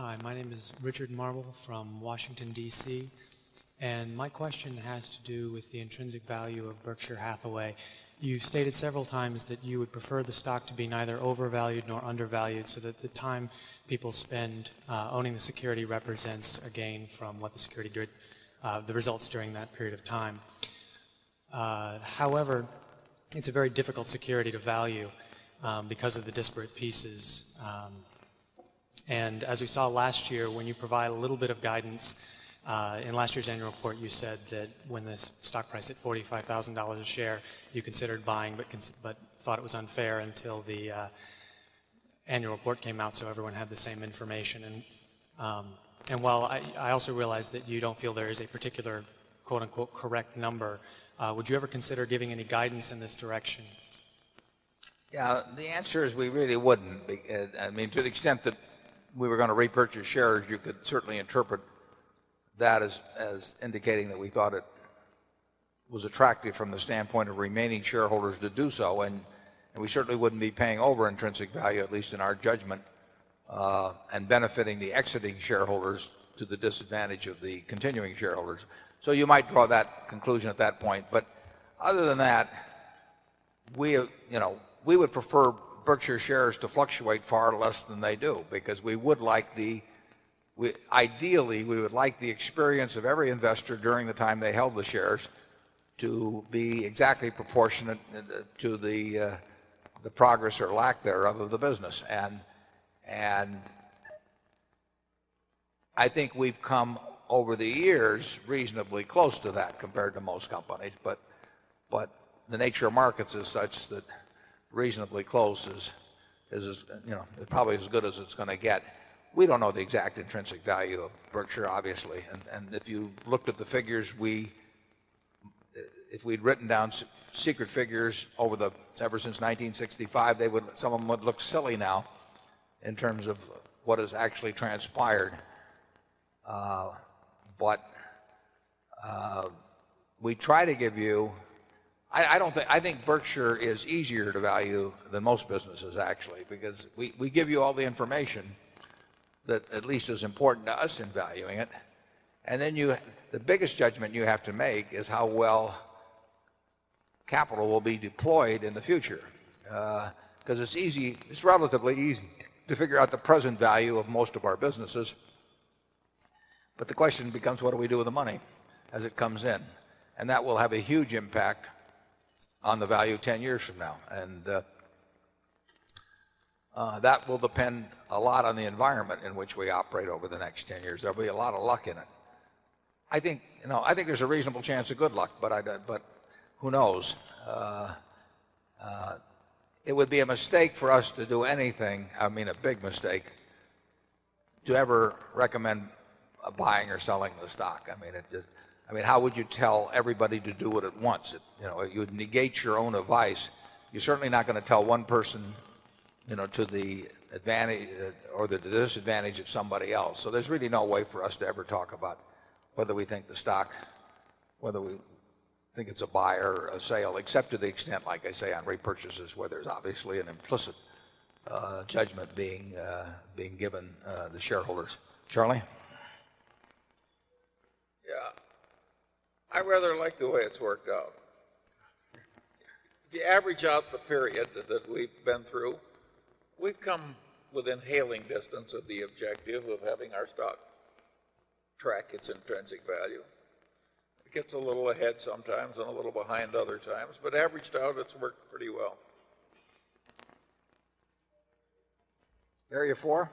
Hi, my name is Richard Marble from Washington, D.C., and my question has to do with the intrinsic value of Berkshire Hathaway. You've stated several times that you would prefer the stock to be neither overvalued nor undervalued, so that the time people spend owning the security represents a gain from what the security did, the results during that period of time. However, it's a very difficult security to value because of the disparate pieces. And as we saw last year, when you provide a little bit of guidance, in last year's annual report, you said that when the stock price hit $45,000 a share, you considered buying, but thought it was unfair until the annual report came out, so everyone had the same information. And while I also realize that you don't feel there is a particular quote-unquote correct number, would you ever consider giving any guidance in this direction? Yeah, the answer is we really wouldn't. I mean, to the extent that we were going to repurchase shares, you could certainly interpret that as indicating that we thought it was attractive from the standpoint of remaining shareholders to do so, and we certainly wouldn't be paying over intrinsic value, at least in our judgment, and benefiting the exiting shareholders to the disadvantage of the continuing shareholders. So you might draw that conclusion at that point. But other than that, we would prefer Berkshire shares to fluctuate far less than they do, because we would like ideally, we would like the experience of every investor during the time they held the shares to be exactly proportionate to the progress or lack thereof of the business. And I think we've come over the years reasonably close to that compared to most companies, but the nature of markets is such that reasonably close is probably as good as it's going to get. We don't know the exact intrinsic value of Berkshire, obviously, and if you looked at the figures, if we'd written down secret figures ever since 1965, some of them would look silly now in terms of what has actually transpired. But we try to give you. I think Berkshire is easier to value than most businesses, actually, because we give you all the information that at least is important to us in valuing it. And then the biggest judgment you have to make is how well capital will be deployed in the future. Because it's relatively easy to figure out the present value of most of our businesses. But the question becomes, what do we do with the money as it comes in? And that will have a huge impact on the value 10 years from now. And that will depend a lot on the environment in which we operate over the next 10 years. There'll be a lot of luck in it. I think there's a reasonable chance of good luck, but who knows? It would be a mistake for us to do anything, I mean a big mistake, to ever recommend buying or selling the stock. I mean, how would you tell everybody to do it at once? You would negate your own advice. You're certainly not going to tell one person, to the advantage or the disadvantage of somebody else. So there's really no way for us to ever talk about whether we think the stock, whether we think it's a buy or a sale, except to the extent, like I say, on repurchases, where there's obviously an implicit judgment being given the shareholders. Charlie? Yeah. I rather like the way it's worked out. If you average out the period that we've been through, we've come within hailing distance of the objective of having our stock track its intrinsic value. It gets a little ahead sometimes and a little behind other times, but averaged out, it's worked pretty well. Area 4?